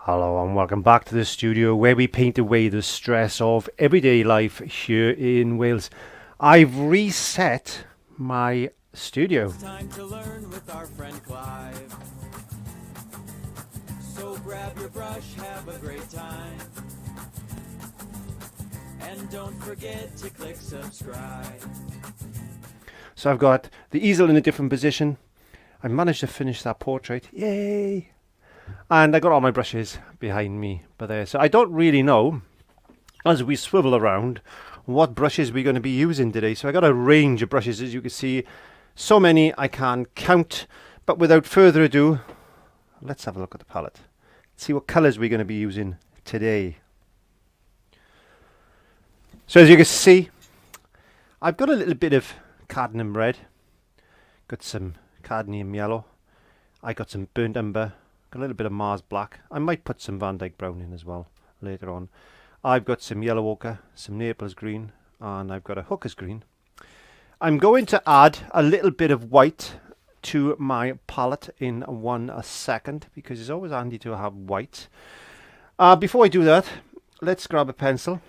Hello and welcome back to the studio where we paint away the stress of everyday life here in Wales. I've reset my studio. It's time to learn with our friend Clive. So grab your brush, have a great time. And don't forget to click subscribe. So I've got the easel in a different position. I managed to finish that portrait. Yay! And I got all my brushes behind me by there. So I don't really know, as we swivel around, what brushes we're going to be using today. So I got a range of brushes, as you can see. So many I can't count. But without further ado, let's have a look at the palette. See what colours we're going to be using today. So as you can see, I've got a little bit of cadmium red. Got some cadmium yellow. I got some burnt umber. A little bit of Mars black. I might put some Van Dyke brown in as well later on. I've got some yellow ochre, some Naples green, and I've got a Hooker's green. I'm going to add a little bit of white to my palette in one second because it's always handy to have white. Before I do that, let's grab a pencil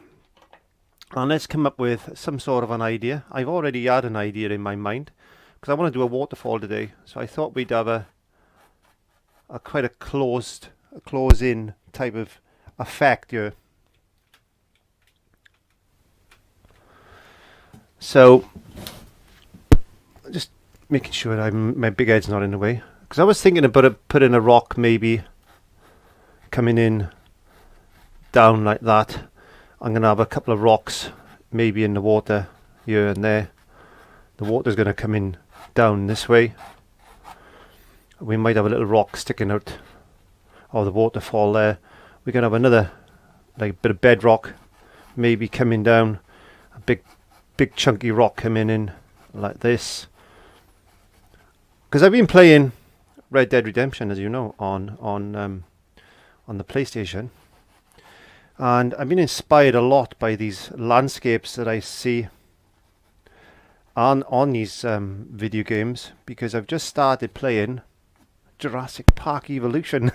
and let's come up with some sort of an idea. I've already had an idea in my mind because I want to do a waterfall today, so I thought we'd have a quite a close-in type of effect here. So just making sure my big head's not in the way, because I was thinking about putting a rock maybe coming in down like that. I'm going to have a couple of rocks maybe in the water here and there. The water's going to come in down this way. We might have a little rock sticking out of the waterfall there. We're going to have another like bit of bedrock maybe coming down. A big chunky rock coming in like this. Because I've been playing Red Dead Redemption, as you know, on the PlayStation. And I've been inspired a lot by these landscapes that I see on these video games, because I've just started playing Jurassic Park Evolution.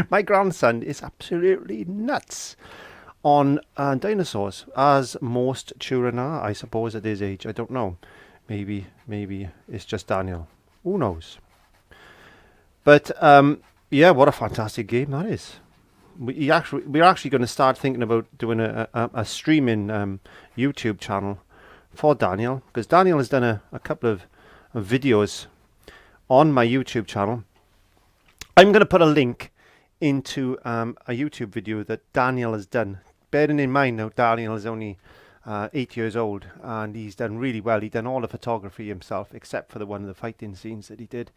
My grandson is absolutely nuts on dinosaurs, as most children are, I suppose, at his age. I don't know. Maybe it's just Daniel. Who knows? But yeah, what a fantastic game that is. We're actually going to start thinking about doing a streaming YouTube channel for Daniel, because Daniel has done a couple of videos on my YouTube channel. I'm going to put a link into a YouTube video that Daniel has done. Bearing in mind now, Daniel is only 8 years old, and he's done really well. He's done all the photography himself, except for the one of the fighting scenes that he did.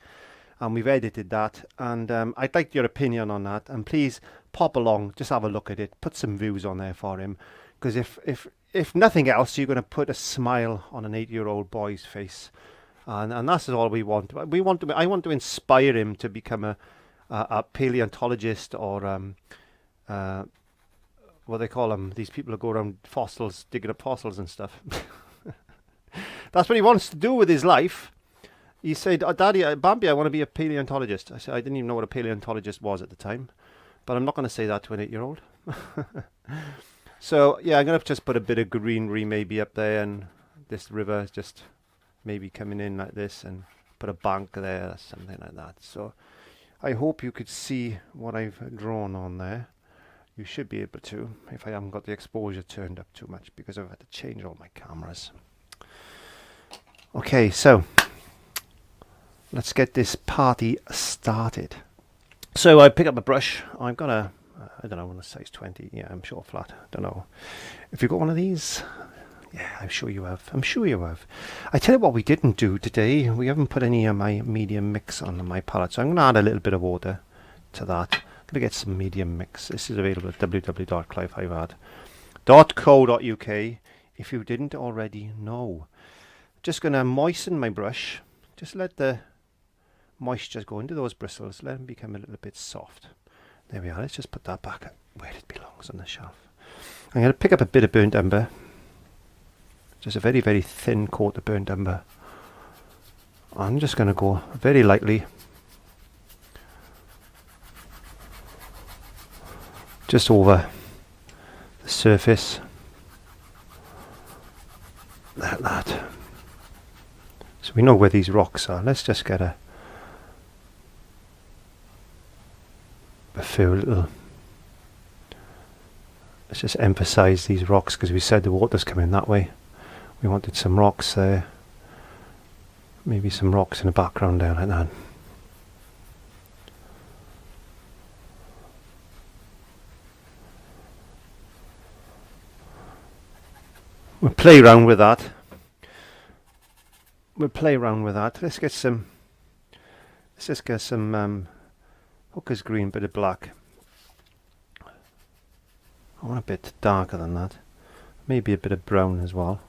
And we've edited that. And I'd like your opinion on that. And please pop along, just have a look at it. Put some views on there for him. Because if nothing else, you're going to put a smile on an 8-year-old boy's face. And that's all we want. I want to inspire him to become a paleontologist, or what they call them, these people who go around fossils, digging up fossils and stuff. That's what he wants to do with his life. He said, "Oh, Daddy, Bambi, I want to be a paleontologist." I said, I didn't even know what a paleontologist was at the time, but I'm not going to say that to an 8-year-old. So yeah, I'm going to just put a bit of greenery maybe up there, and this river is just maybe coming in like this, and put a bank there or something like that. So I hope you could see what I've drawn on there. You should be able to, if I haven't got the exposure turned up too much, because I've had to change all my cameras. Okay, so let's get this party started. So I pick up a brush. I've got I don't know, a size 20. Yeah, I'm sure flat. Don't know. If you've got one of these, yeah, I'm sure you have. I'm sure you have. I tell you what we didn't do today. We haven't put any of my medium mix on my palette. So I'm going to add a little bit of water to that. I'm going to get some medium mix. This is available at www.clivehivard.co.uk if you didn't already know. Just going to moisten my brush. Just let the moisture go into those bristles. Let them become a little bit soft. There we are. Let's just put that back where it belongs on the shelf. I'm going to pick up a bit of burnt umber. Just a very, very thin coat of burnt umber. I'm just going to go very lightly just over the surface like that. So we know where these rocks are. Let's just get a few little, let's just emphasize these rocks because we said the water's coming that way. We wanted some rocks there, maybe some rocks in the background there like that. We'll play around with that. Let's just get some Hooker's green, bit of black. I want a bit darker than that. Maybe a bit of brown as well.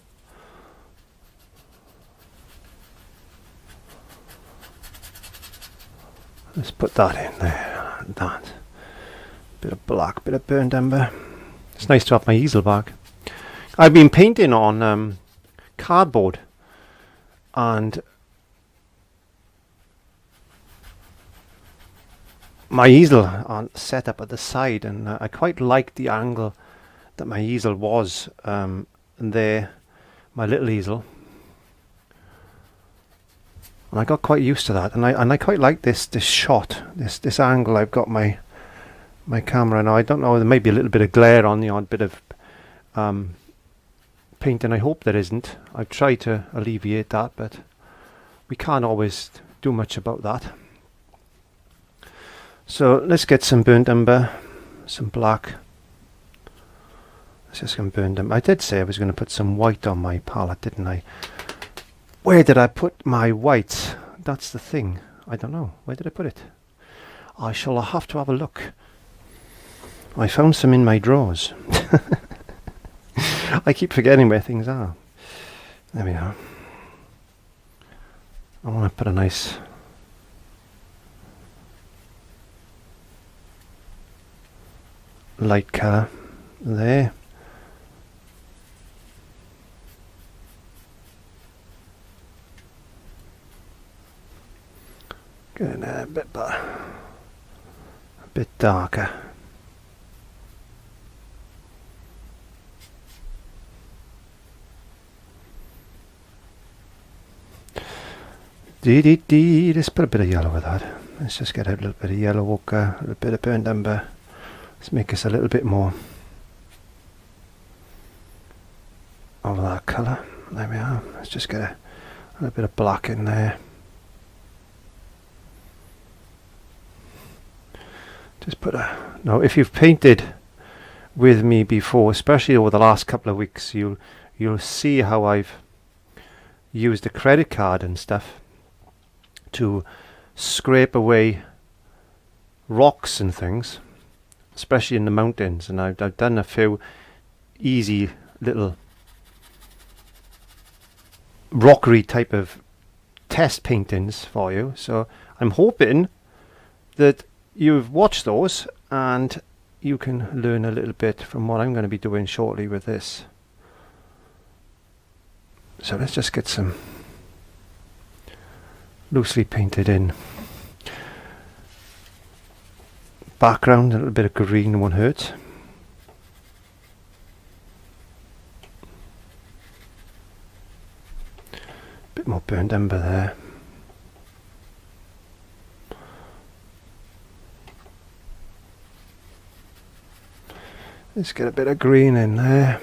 Let's put that in there. That. Bit of black, bit of burnt umber. It's nice to have my easel back. I've been painting on cardboard, and my easel are set up at the side, and I quite like the angle that my easel was there, my little easel, and I got quite used to that, and I quite like this shot, this angle. I've got my camera now. I don't know, there may be a little bit of glare on the odd bit of painting. I hope there isn't. I've tried to alleviate that, but we can't always do much about that. So let's get some burnt umber, some black. Let's just get burnt umber. I did say I was going to put some white on my palette, didn't I? Where did I put my whites? That's the thing. I don't know. Where did I put it? I shall have to have a look. I found some in my drawers. I keep forgetting where things are. There we are. I want to put a nice light colour there. Getting a bit better, a bit darker. Let's put a bit of yellow with that. Let's just get a little bit of yellow ochre, a little bit of burnt umber. Let's make us a little bit more of that colour. There we are. Let's just get a little bit of black in there. Just put a... Now, if you've painted with me before, especially over the last couple of weeks, you'll see how I've used a credit card and stuff to scrape away rocks and things, especially in the mountains, and I've done a few easy little rockery type of test paintings for you. So I'm hoping that you've watched those and you can learn a little bit from what I'm going to be doing shortly with this. So let's just get some loosely painted in background. A little bit of green won't hurt. Bit more burnt umber there. Let's get a bit of green in there.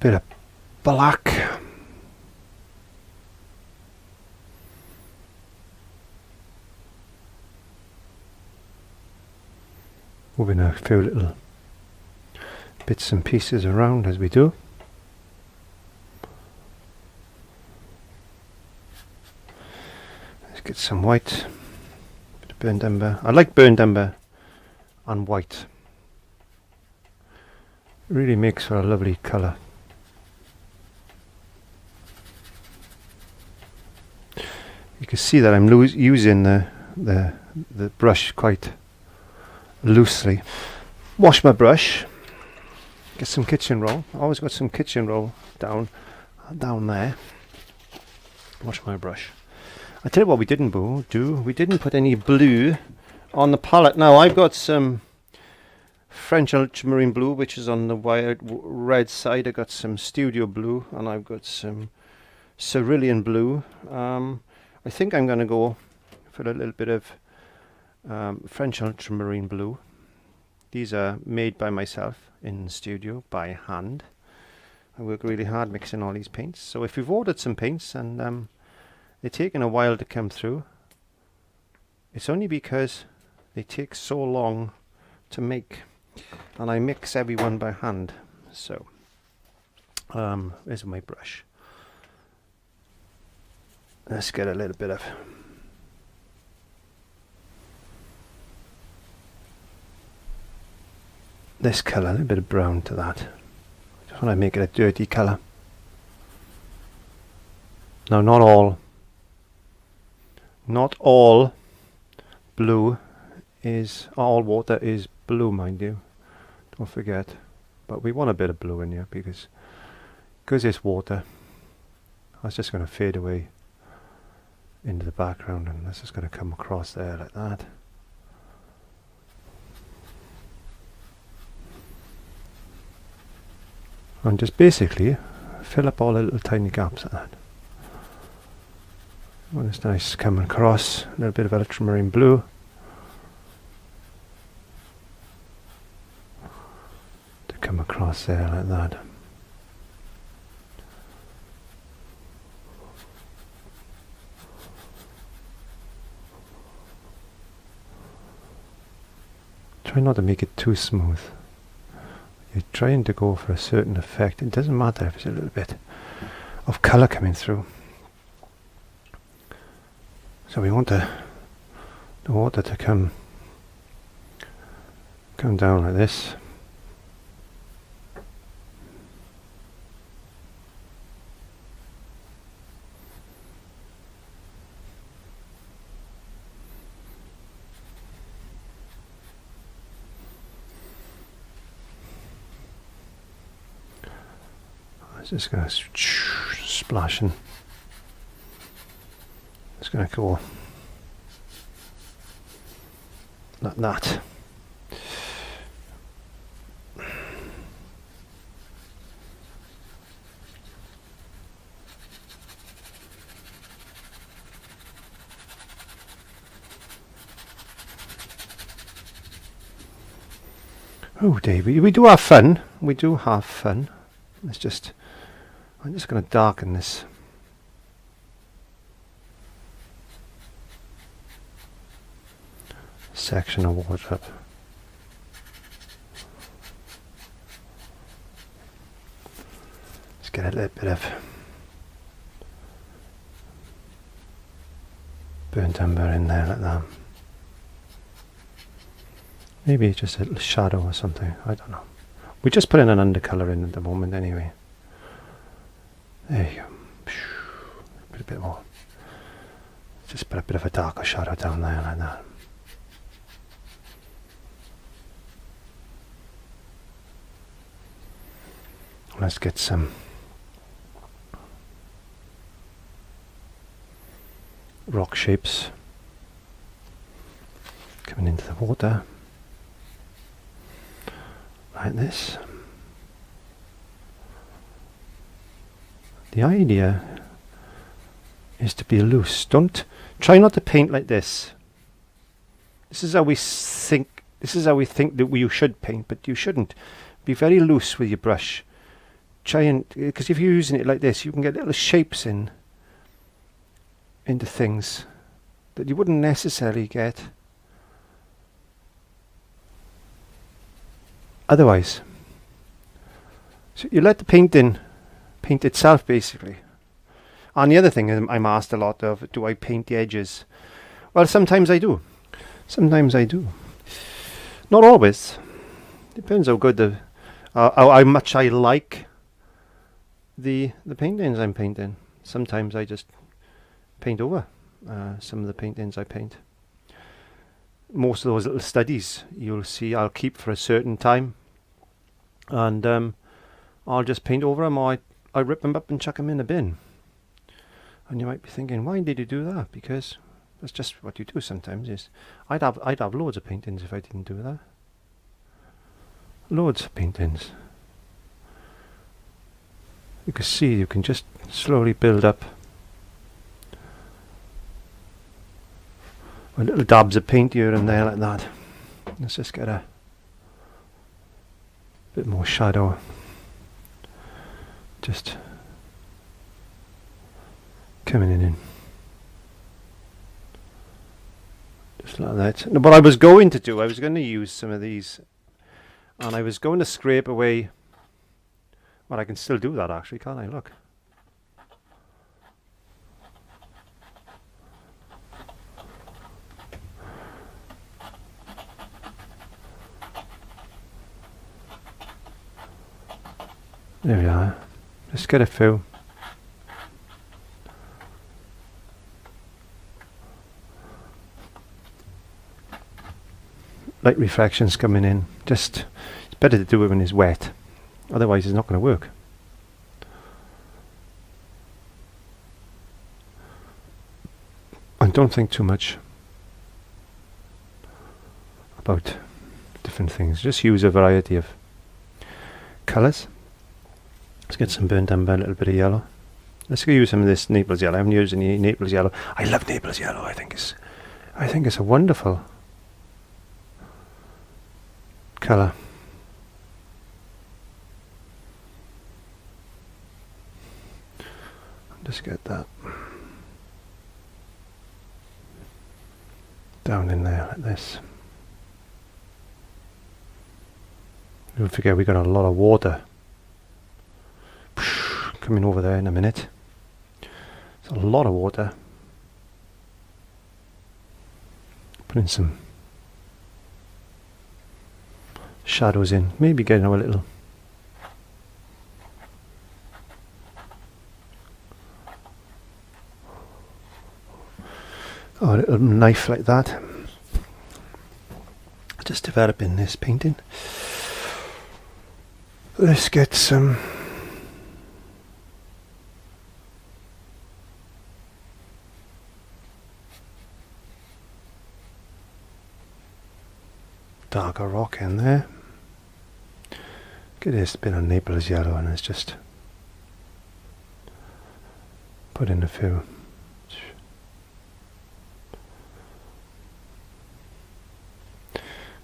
Bit of black. Moving a few little bits and pieces around as we do. Let's get some white. Bit of burnt umber. I like burnt umber and white. It really makes for a lovely colour. You can see that I'm using the brush quite loosely. Wash my brush. Get some kitchen roll. Always got some kitchen roll down there. Wash my brush. I tell you what we didn't do. We didn't put any blue on the palette. Now I've got some French ultramarine blue, which is on the red side. I got some studio blue, and I've got some cerulean blue. I think I'm going to go for a little bit of French ultramarine blue. These are made by myself in the studio by hand. I work really hard mixing all these paints. So if you've ordered some paints and they're taking a while to come through, it's only because they take so long to make, and I mix everyone by hand. So there's my brush. Let's get a little bit of this colour, a little bit of brown to that. Just want to make it a dirty colour. Now not all blue is, all water is blue, mind you. Don't forget. But we want a bit of blue in here because it's water. That's just going to fade away into the background, and that's just going to come across there like that. And just basically fill up all the little tiny gaps like that. Well, it's nice coming across, a little bit of ultramarine blue. To come across there like that. Try not to make it too smooth. You're trying to go for a certain effect. It doesn't matter if it's a little bit of colour coming through. So we want the water to come down like this. It's just going to splash, and it's going to go like that. Oh, Davey, we do have fun. We do have fun. It's just, I'm just going to darken this. Section of water up. Let's get a little bit of burnt umber in there like that. Maybe just a little shadow or something, I don't know. We're just putting an undercolour in at the moment anyway. There you go. Put a bit more. Just put a bit of a darker shadow down there like that. Let's get some rock shapes coming into the water. Like this. The idea is to be loose. Don't try not to paint like this. This is how we think. This is how we think that you should paint, but you shouldn't. Be very loose with your brush. Try and, because if you're using it like this, you can get little shapes into things that you wouldn't necessarily get otherwise. So you let the paint itself basically. And the other thing I'm asked a lot of, do I paint the edges? Well, sometimes I do. Sometimes I do. Not always. Depends how good how much I like the paintings I'm painting. Sometimes I just paint over some of the paintings I paint. Most of those little studies you'll see I'll keep for a certain time, and I'll just paint over them, or I rip them up and chuck them in a bin. And you might be thinking, why did you do that? Because that's just what you do sometimes. Is I'd have loads of paintings if I didn't do that. Loads of paintings. You can see you can just slowly build up little dabs of paint here and there like that. Let's just get a bit more shadow. Just coming in. Just like that. Now, what I was going to do, I was going to use some of these, and I was going to scrape away. Well, I can still do that actually, can't I? Look. There we are. Just get a few. Light reflections coming in. Just, it's better to do it when it's wet. Otherwise it's not going to work. And don't think too much about different things. Just use a variety of colours. Let's get some burnt umber, a little bit of yellow. Let's go use some of this Naples yellow. I haven't used any Naples yellow. I love Naples yellow. I think it's a wonderful colour. Just get that down in there like this. Don't forget we got a lot of water coming over there in a minute. It's a lot of water. Putting some shadows in. Maybe getting our little a little knife like that. Just developing this painting. Let's get some darker rock in there. Get this bit of Naples yellow and let's just put in a few.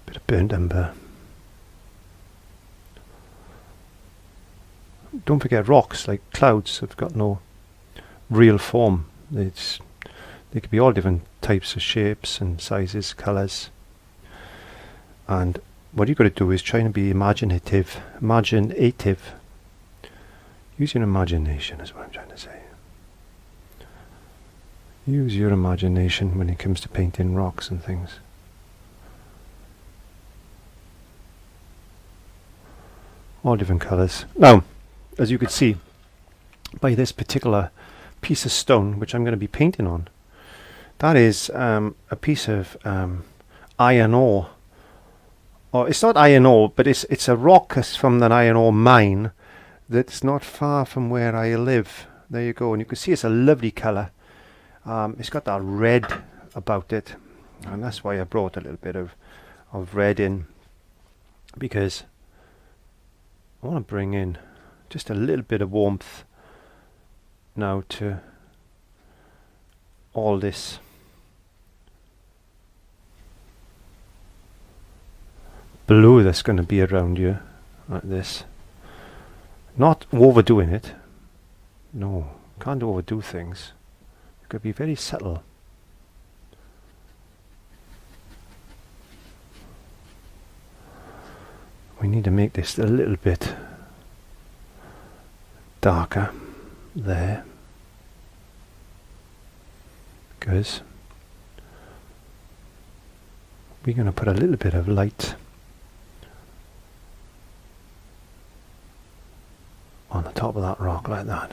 Bit of burnt umber. Don't forget rocks like clouds have got no real form. They could be all different types of shapes and sizes, colours. And what you've got to do is try and be imaginative. Use your imagination is what I'm trying to say. Use your imagination when it comes to painting rocks and things. All different colours. Now, as you could see by this particular piece of stone which I'm going to be painting on, that is a piece of iron ore. Or it's not iron ore, but it's a rock from an iron ore mine that's not far from where I live. There you go, and you can see it's a lovely colour. It's got that red about it, and that's why I brought a little bit of red in, because I want to bring in just a little bit of warmth now to all this blue that's going to be around you like this. Not overdoing it. No, can't overdo things. It could be very subtle. We need to make this a little bit darker there, because we're going to put a little bit of light on the top of that rock like that.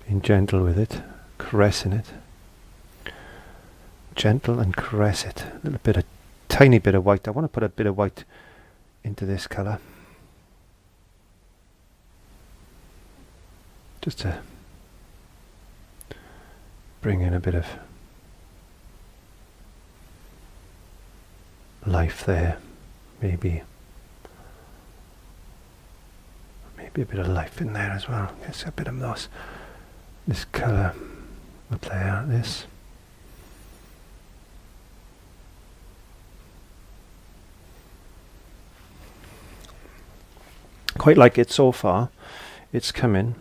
Being gentle with it, caressing it. Gentle and caress it. A little bit of, tiny bit of white. I want to put a bit of white into this colour. Just to bring in a bit of life there, maybe a bit of life in there as well. Get a bit of this colour up there, this. Quite like it so far. It's coming.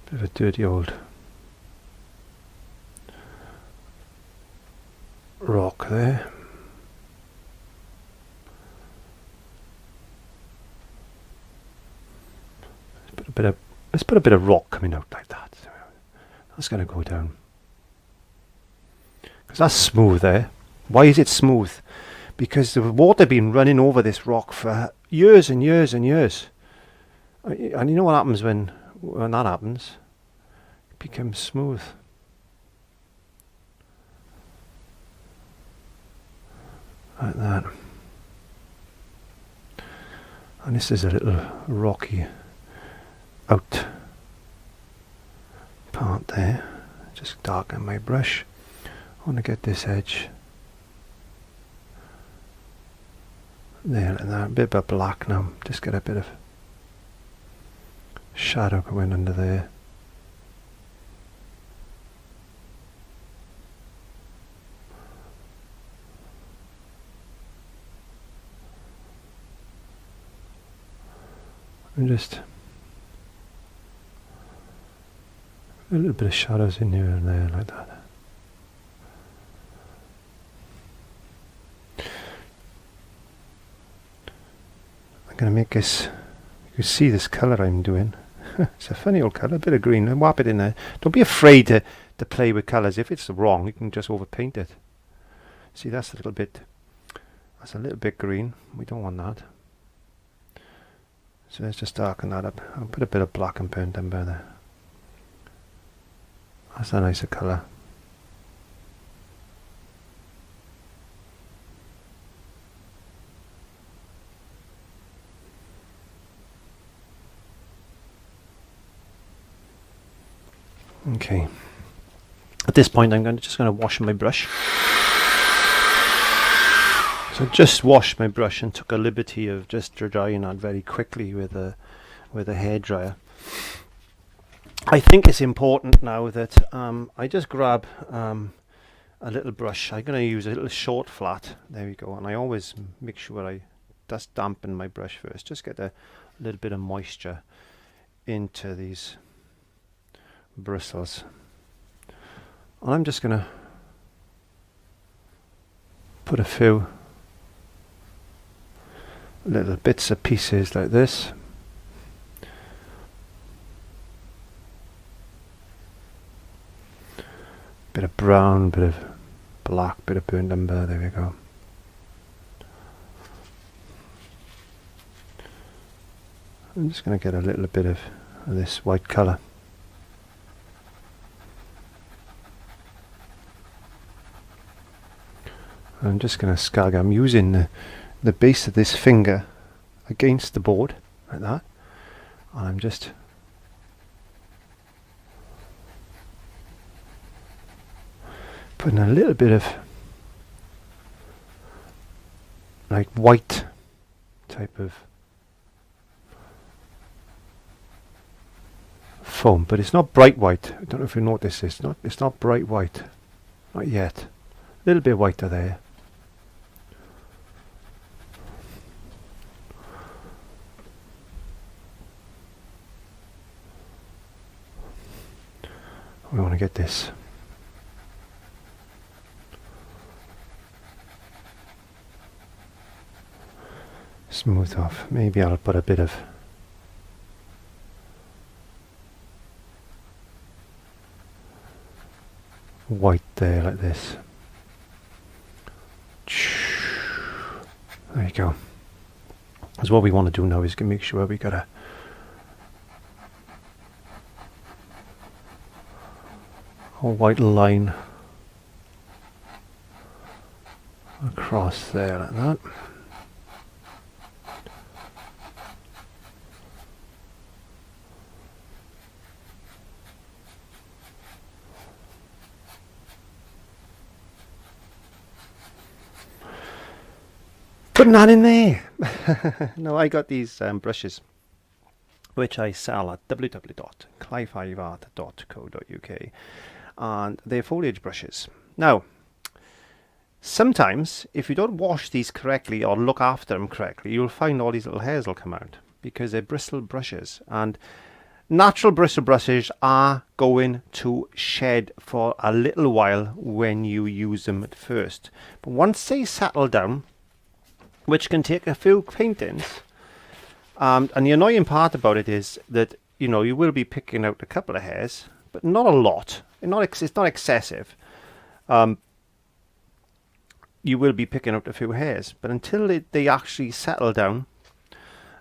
Bit of a dirty old rock there. Let's put a bit of rock coming out like that. That's going to go down. Because that's smooth there. Why is it smooth? Because the water been running over this rock for years and years and years. And you know what happens when that happens? It becomes smooth. Like that. And this is a little rocky out part there. Just darken my brush. I want to get this edge there, like that. A bit of black now. Just get a bit of shadow going under there. And just a little bit of shadows in here and there like that. I'm going to make this, you can see this colour I'm doing. It's a funny old colour, a bit of green, and whap it in there. Don't be afraid to play with colours. If it's wrong, you can just overpaint it. See, that's a little bit green. We don't want that. So let's just darken that up. I'll put a bit of black and burnt umber there. That's a nicer colour. Okay. At this point, I'm just going to wash my brush. So I just washed my brush and took a liberty of just drying that very quickly with a hairdryer. I think it's important now that I just grab a little brush. I'm going to use a little short flat. There we go. And I always make sure I just dampen my brush first. Just get a little bit of moisture into these bristles. And I'm just going to put a few little bits of pieces like this. Bit of brown, bit of black, bit of burnt umber. There we go. I'm just going to get a little bit of this white colour. I'm just going to scag. I'm using the base of this finger against the board like that, and I'm just putting a little bit of like white type of foam, but it's not bright white. I don't know if you notice this. It's not bright white, not yet. A little bit whiter there. We want to get this smooth off. Maybe I'll put a bit of white there like this. There you go. Because what we want to do now is to make sure we got a white line across there like that. putting that in there. No, I got these brushes, which I sell at www.clive5art.co.uk, and they're foliage brushes. Now, sometimes if you don't wash these correctly or look after them correctly, you'll find all these little hairs will come out because they're bristle brushes, and natural bristle brushes are going to shed for a little while when you use them at first, but once they settle down, which can take a few paintings, and the annoying part about it is that you will be picking out a couple of hairs, but not a lot. It's not excessive. You will be picking out a few hairs, but until they actually settle down,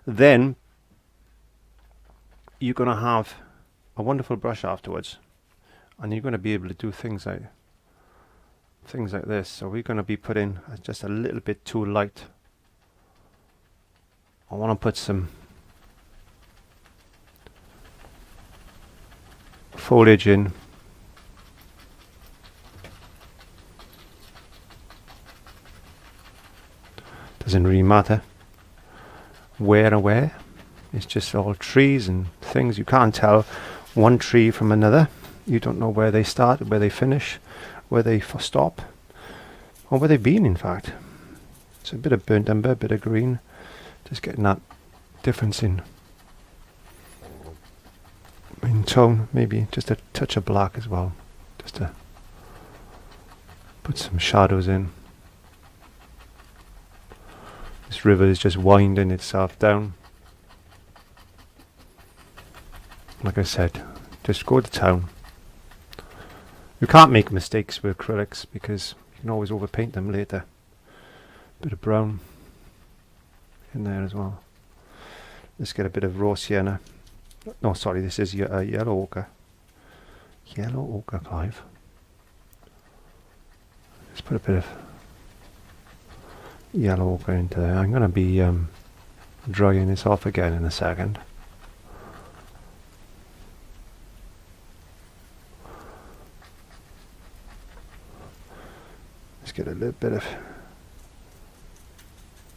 then you're going to have a wonderful brush afterwards, and you're going to be able to do things like this. So we're going to be putting just a little bit too light. I want to put some foliage in. Doesn't really matter where and where. It's just all trees and things. You can't tell one tree from another. You don't know where they start, where they finish, where they stop, or where they've been, in fact. It's a bit of burnt umber, a bit of green. Just getting that difference in tone, maybe just a touch of black as well, just to put some shadows in. This river is just winding itself down. Like I said, just go to town. You can't make mistakes with acrylics because you can always overpaint them later. Bit of brown in there as well. Let's get a bit of raw sienna. No, sorry, this is yellow ochre. Yellow ochre, Clive. Let's put a bit of yellow ochre into there. I'm going to be drying this off again in a second. Let's get a little bit of...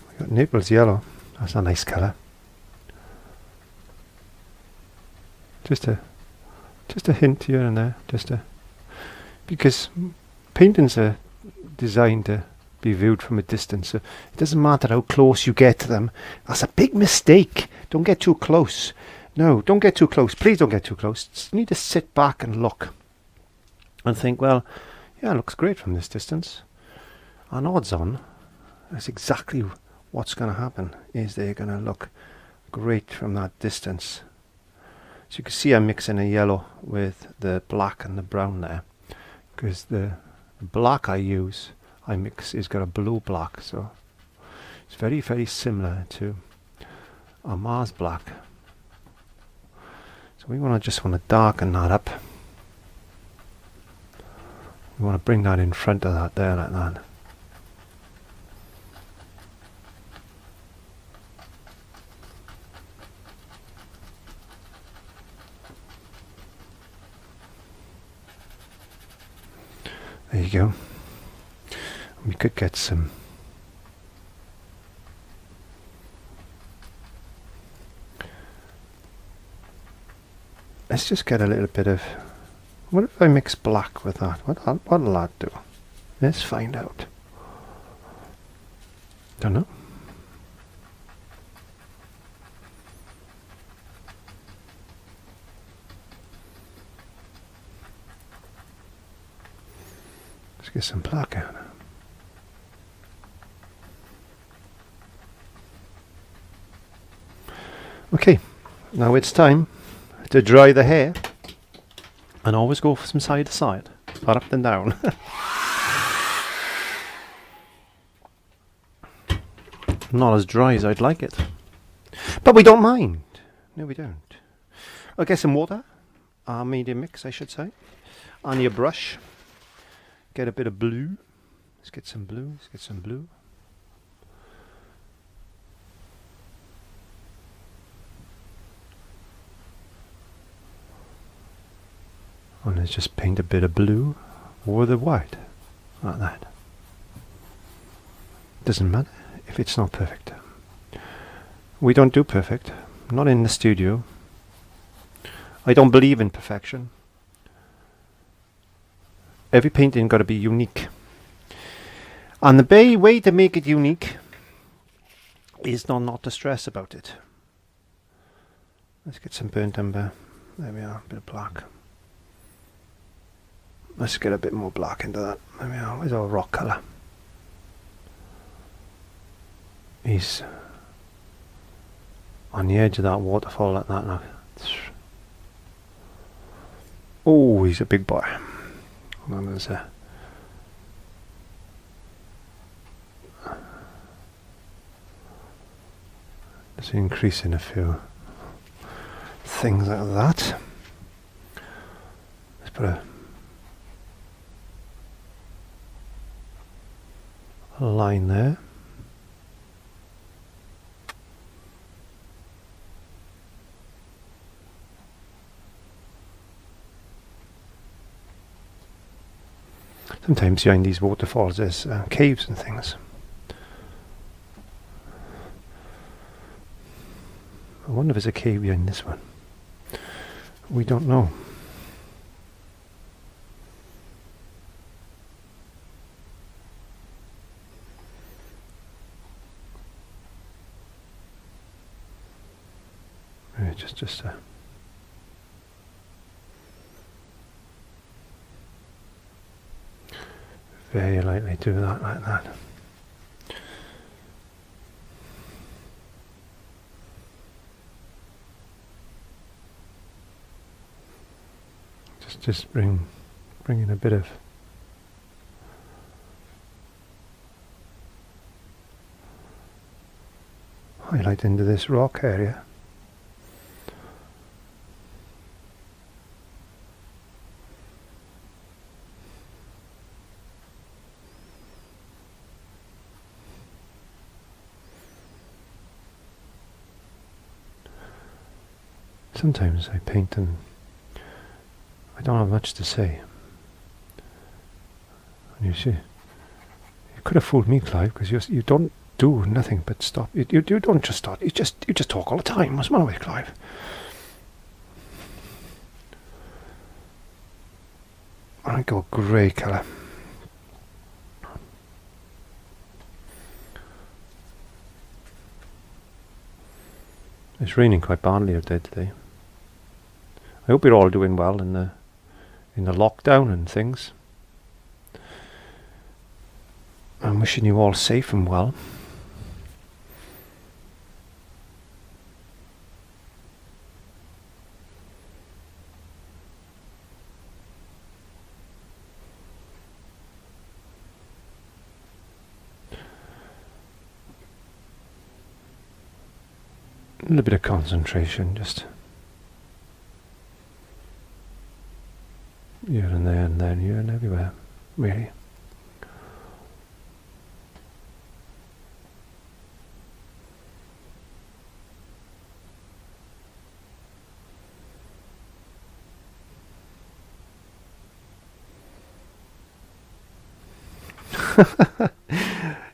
I got Naples yellow. That's a nice colour. Just a hint here and there, because paintings are designed to be viewed from a distance, so it doesn't matter how close you get to them. That's a big mistake. Don't get too close. No, don't get too close. Please don't get too close. Just need to sit back and look and think, well, yeah, it looks great from this distance. And odds on, that's exactly what's going to happen, is they're going to look great from that distance. So you can see I'm mixing a yellow with the black and the brown there, because the black I use, I mix, is got a blue black, so it's very, very similar to a Mars black. So we just want to darken that up. We want to bring that in front of that there, like that. There you go. We could get some let's just get a little bit of, what if I mix black with that? What'll that do? Let's find out. Don't know. Let's get some black out. Okay, now it's time to dry the hair, and always go from side to side, or up and down. Not as dry as I'd like it, but we don't mind. No, we don't. I'll get some water, medium mix I should say, on your brush. Get a bit of blue. Let's get some blue. Let's get some blue. And let's just paint a bit of blue over the white, like that. Doesn't matter if it's not perfect. We don't do perfect, not in the studio. I don't believe in perfection. Every painting got to be unique. And the way to make it unique is not to stress about it. Let's get some burnt umber. There we are, a bit of black. Let's get a bit more black into that. There we are, where's our rock colour? He's on the edge of that waterfall like that now. Oh, he's a big boy. Hold on, there's a... Just increasing a few things like that. Let's put a line there. Sometimes behind these waterfalls there's caves and things. I wonder if there's a cave behind this one. We don't know. Just very lightly do that like that. Just bring in a bit of highlight into this rock area. Sometimes I paint and I don't have much to say. And you see, you could have fooled me, Clive, because you don't do nothing but stop. You don't just start. You just talk all the time. What's the matter with you, Clive? I go grey colour. It's raining quite badly out there today. I hope you're all doing well in the lockdown and things. I'm wishing you all safe and well. A little bit of concentration, just here and there and then here and everywhere, really.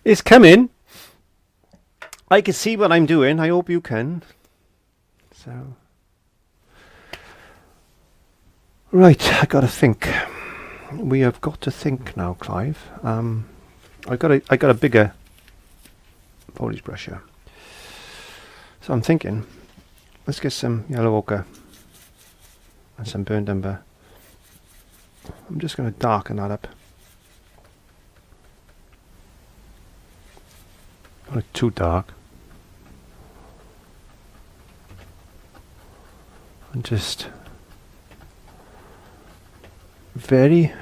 It's coming. I can see what I'm doing. I hope you can. So, right, I got to think. We have got to think now, Clive. I got a bigger foliage brush here. So I'm thinking, let's get some yellow ochre and some burnt umber. I'm just going to darken that up. Not too dark. And just very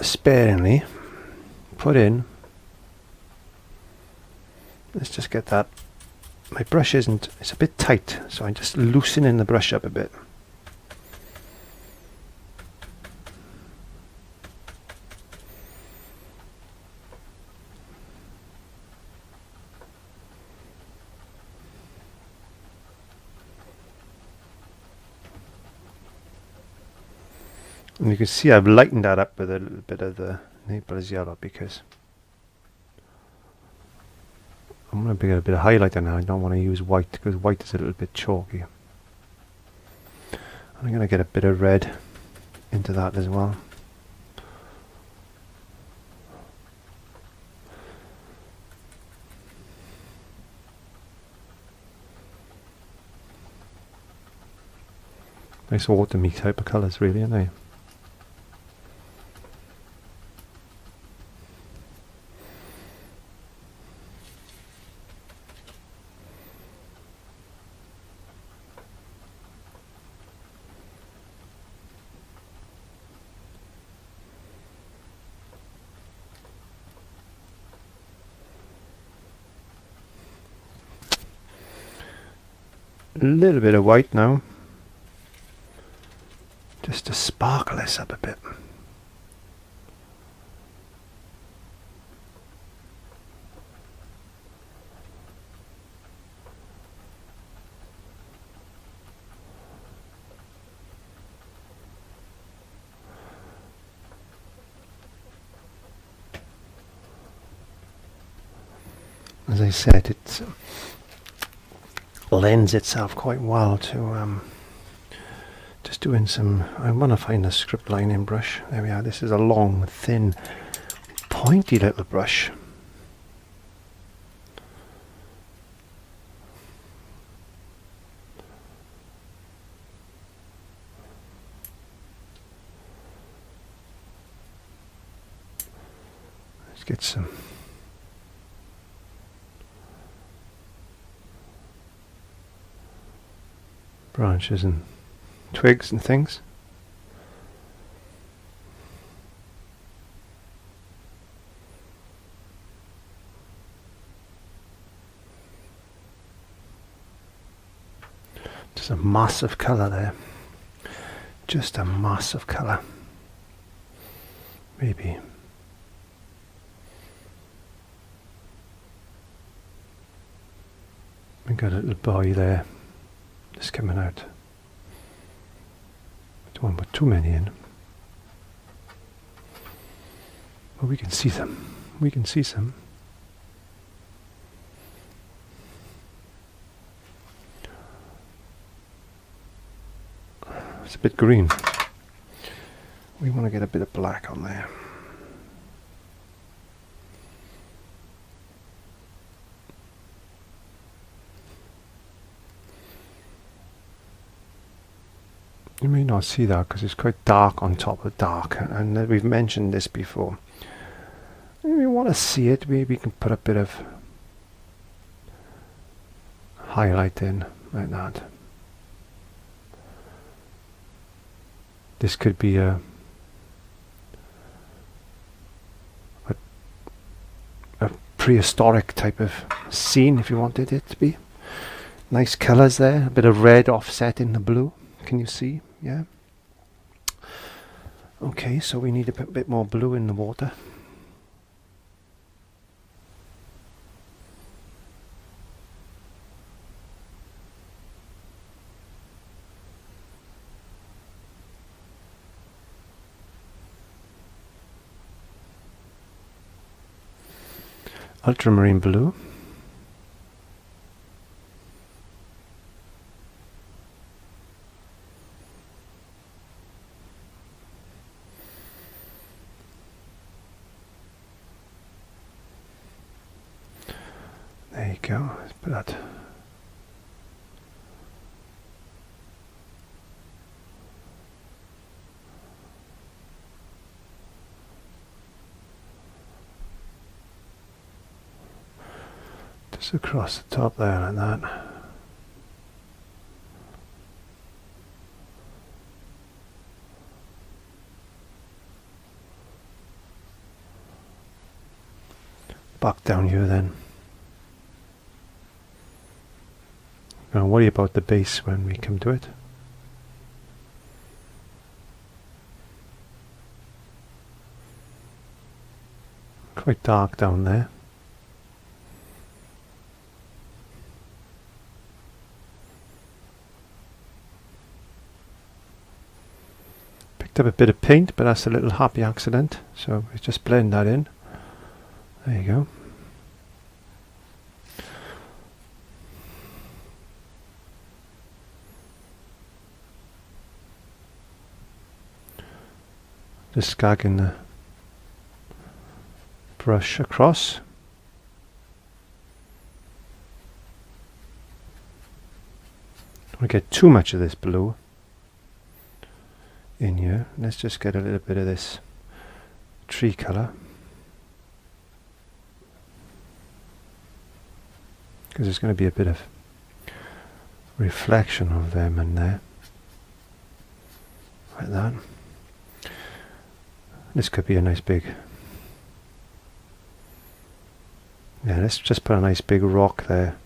sparingly put in. Let's just get that. My brush it's a bit tight, so I'm just loosening the brush up a bit. And you can see I've lightened that up with a little bit of the Naples yellow because I'm going to get a bit of highlighter now. I don't want to use white because white is a little bit chalky. I'm going to get a bit of red into that as well. Nice autumny type of colours really, aren't they? A little bit of white now, just to sparkle this up a bit. As I said, it lends itself quite well to just doing some. I want to find a script lining brush. There we are. This is a long, thin, pointy little brush. Let's get some branches and twigs and things. Just a massive colour there. Just a massive colour. Maybe. We got a little boy there. Just coming out. Don't want to put too many in. But we can see them. We can see some. It's a bit green. We want to get a bit of black on there. You may not see that because it's quite dark on top of dark, and we've mentioned this before. If we want to see it, maybe we can put a bit of highlight in like that. This could be a prehistoric type of scene if you wanted it to be. Nice colours there, a bit of red offset in the blue. Can you see? Yeah. Okay, so we need a bit more blue in the water. Ultramarine blue. There you go. Let's put that. Just across the top there like that. Back down here then. Don't worry about the base when we come to it. Quite dark down there. Picked up a bit of paint, but that's a little happy accident, so we just blend that in. There you go. Just scagging the brush across. Don't want to get too much of this blue in here. Let's just get a little bit of this tree colour, because there's going to be a bit of reflection of them in there, like that. This could be a nice big, yeah, let's just put a nice big rock there,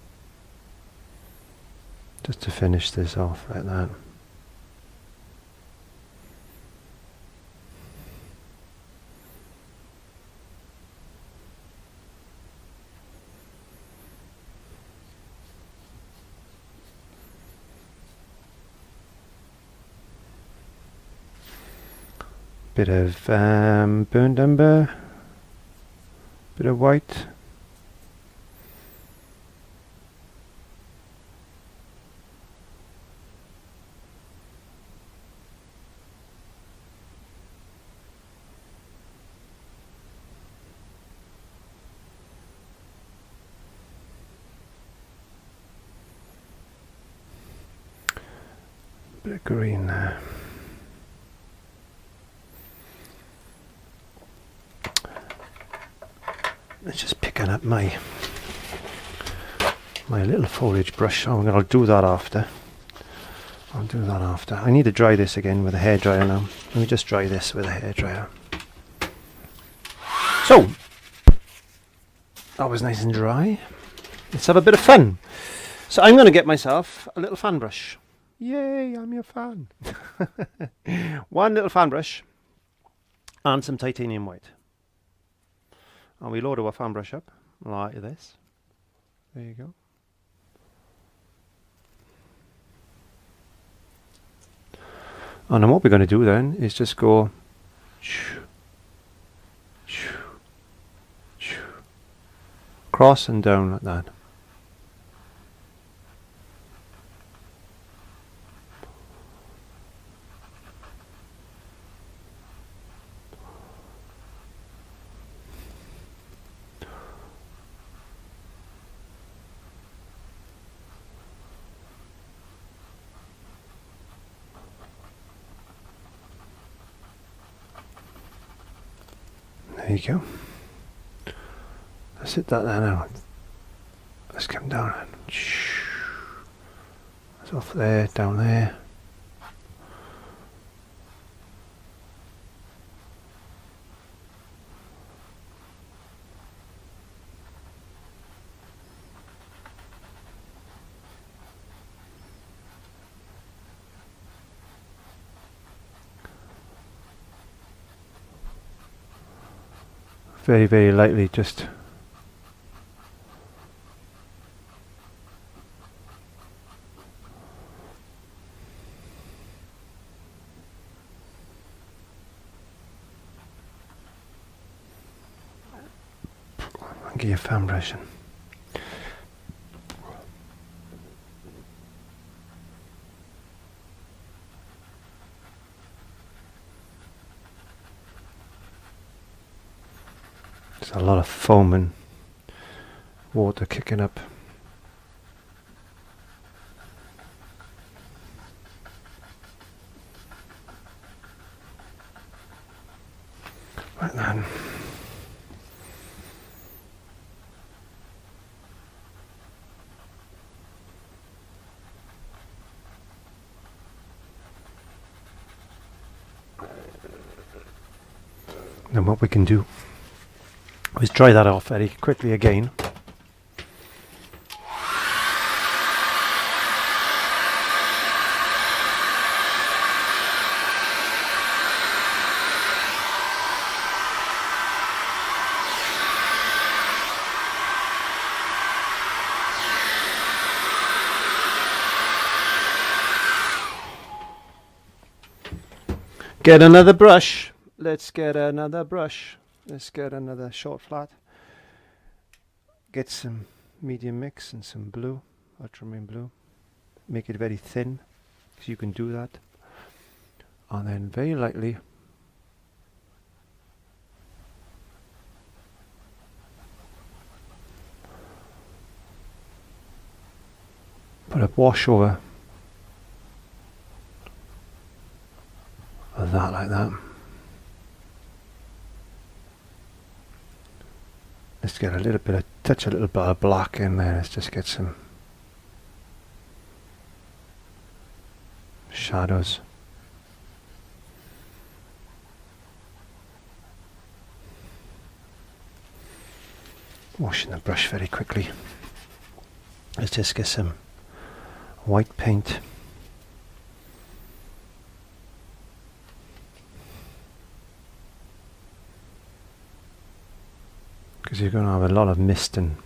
just to finish this off like that. Bit of burnt umber, bit of white. Bit of green there. Let's just picking up my little foliage brush. Oh, I'll do that after. I'll do that after. I need to dry this again with a hairdryer now. Let me just dry this with a hairdryer. So, that was nice and dry. Let's have a bit of fun. So I'm going to get myself a little fan brush. Yay, I'm your fan. One little fan brush and some titanium white. And we load our fan brush up like this. There you go. And then what we're going to do then is just go across and down like that. There you go. Let's hit that there now. Let's come down and it's off there, down there. Very, very lightly, just and get your fan brush in. There's a lot of foam and water kicking up. Right then. Then what we can do is dry that off very quickly again. get another brush. Let's get another brush. Let's get another short flat. Get some medium mix and some blue, ultramarine blue. Make it very thin, so you can do that. And then very lightly put a wash over of that, like that. Let's get a little bit of touch, a little bit of black in there. Let's just get some shadows. Washing the brush very quickly. Let's just get some white paint. Because you're going to have a lot of mist and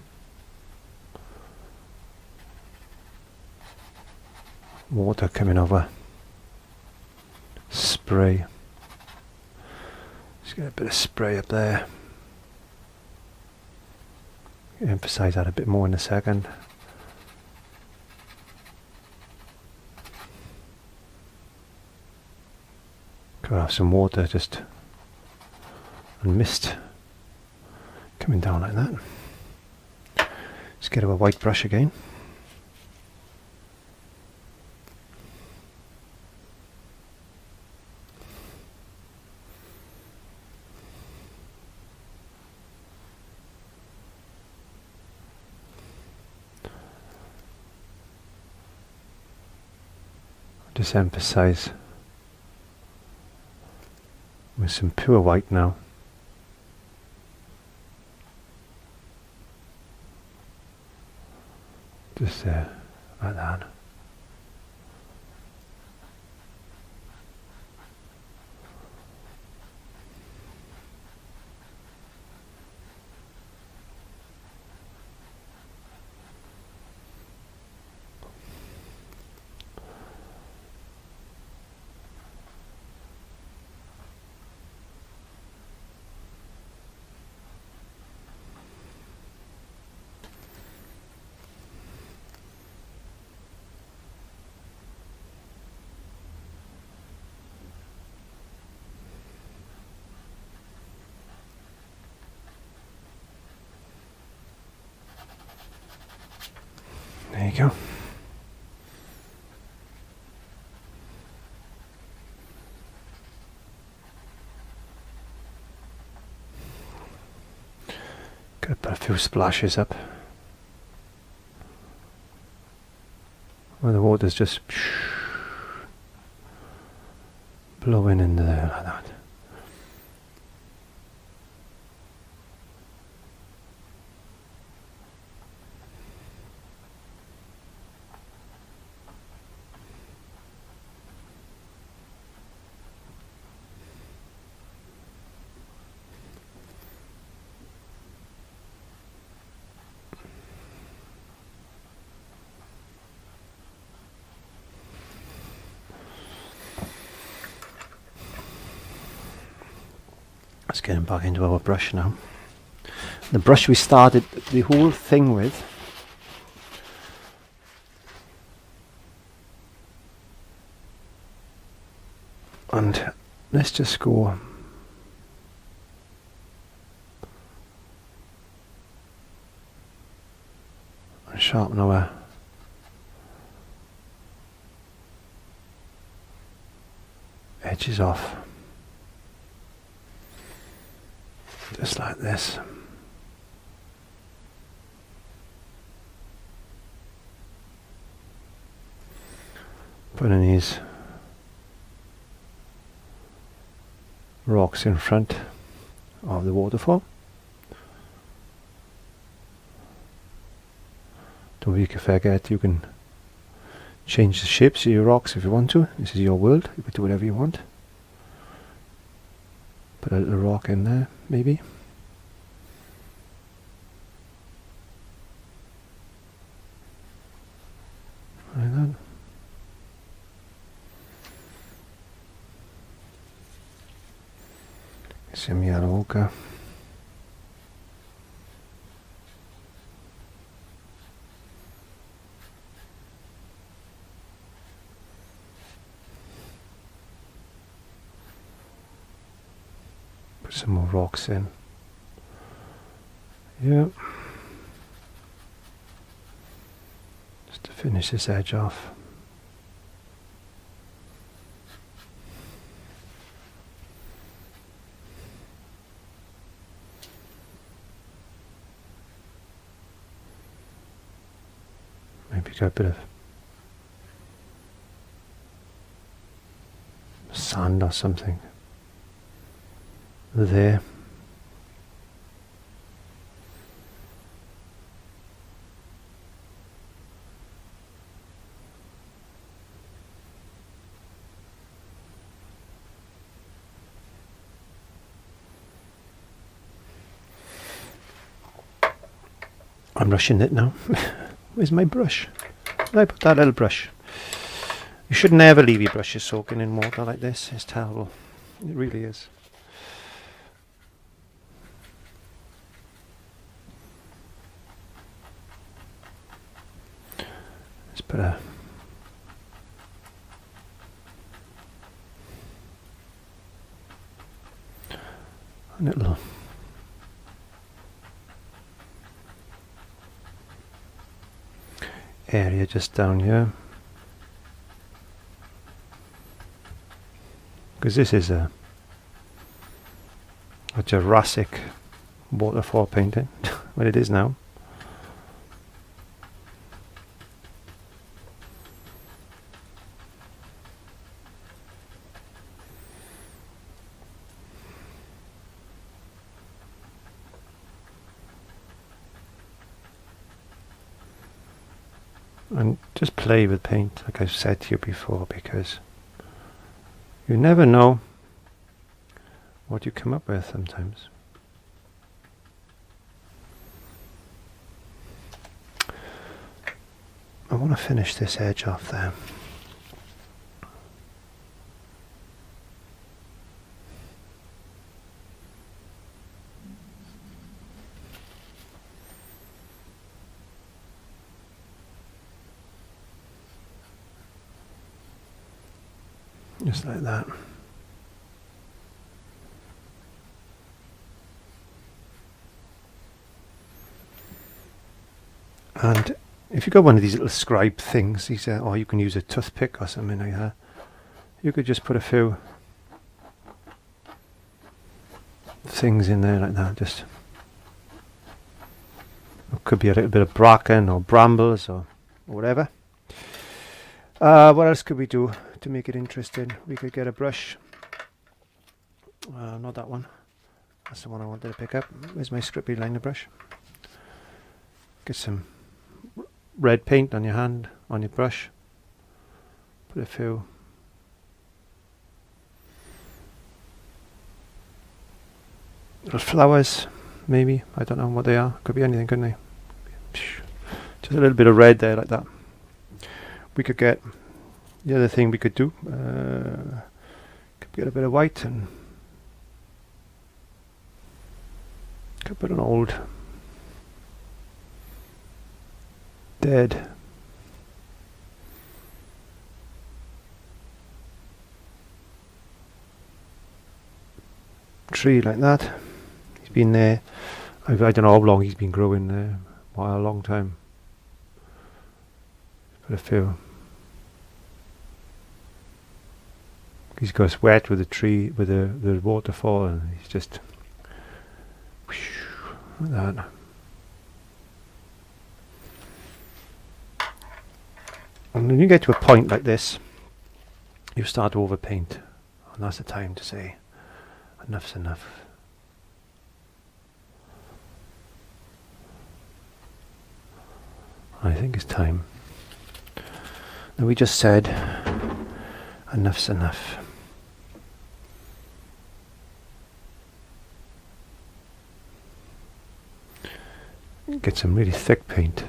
water coming over. Spray. Just get a bit of spray up there. Emphasize that a bit more in a second. Could have some water just and mist coming down like that. Let's get a white brush again. Just emphasize with some pure white now. Just there, like that. There you go. Gotta put a few splashes up where the water's just blowing into there like that. Let's get him back into our brush now. The brush we started the whole thing with and let's just go and sharpen our edges off. Just like this. Putting these rocks in front of the waterfall. Don't forget you can change the shapes of your rocks if you want to. This is your world. You can do whatever you want. Put a little rock in there, maybe. Like that. Some yellow ochre. Put some more rocks in. Yeah. Just to finish this edge off. Maybe got a bit of sand or something there. I'm rushing it now. Where's my brush? Where did I put that little brush? You should never leave your brushes soaking in water like this. It's terrible. It really is. Let's put a little area just down here, because this is a Jurassic waterfall painting. Well, it is now. And just play with paint, like I've said to you before, because you never know what you come up with sometimes. I want to finish this edge off there. Just like that. And if you've got one of these little scribe things, these or you can use a toothpick or something like that, you could just put a few things in there like that. Just, it could be a little bit of bracken or brambles or whatever. What else could we do to make it interesting? We could get a brush. Not that one. That's the one I wanted to pick up. Where's my scribbly liner brush? Get some red paint on your hand, on your brush. Put a few little flowers, maybe. I don't know what they are. Could be anything, couldn't they? Just a little bit of red there, like that. We could get, the other thing we could do, could get a bit of white and could put an old dead tree like that. He's been there, I don't know how long he's been growing there, a long time. Put a few. He's got wet with the tree, with the waterfall, and he's just like that. And when you get to a point like this, you start to overpaint, and that's the time to say, enough's enough. I think it's time. And we just said, enough's enough. Get some really thick paint.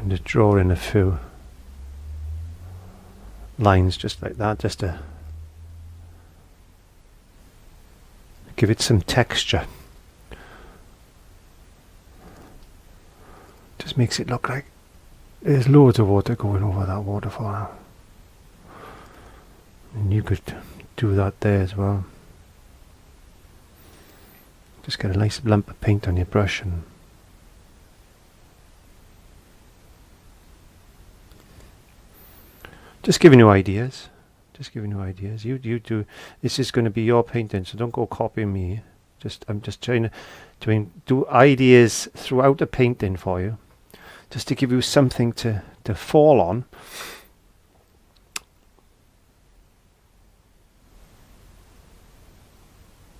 And just draw in a few lines just like that, just to give it some texture. Just makes it look like there's loads of water going over that waterfall now. And you could do that there as well. Just get a nice lump of paint on your brush and just giving you ideas. Just giving you ideas. You do. This is going to be your painting, so don't go copying me. I'm just trying to do ideas throughout the painting for you, just to give you something to fall on.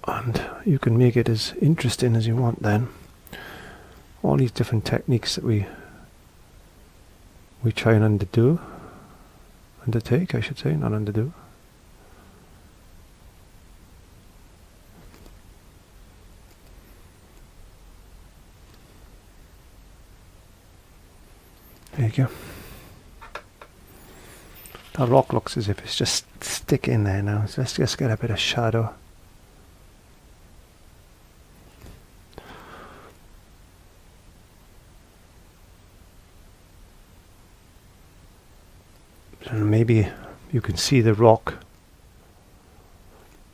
And you can make it as interesting as you want then. All these different techniques that we try and undertake, I should say, not underdo. There you go. That rock looks as if it's just sticking there now, so let's just get a bit of shadow. And maybe you can see the rock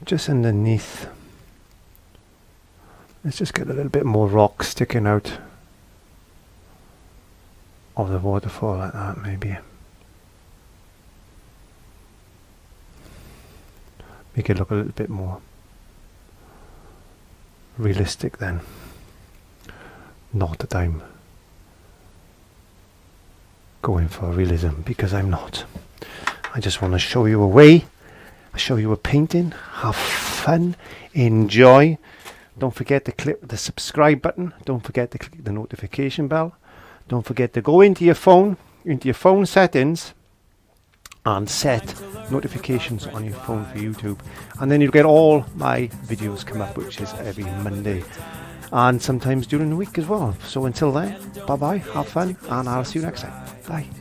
just underneath. Let's just get a little bit more rock sticking out of the waterfall like that, maybe. Make it look a little bit more realistic then. Not that I'm going for realism, because I'm not. I just want to show you a way, show you a painting, have fun, enjoy. Don't forget to click the subscribe button. Don't forget to click the notification bell. Don't forget to go into your phone settings and set notifications on your phone for YouTube. And then you'll get all my videos come up, which is every Monday. And sometimes during the week as well. So until then, bye bye, have fun, and I'll see you next time. Bye.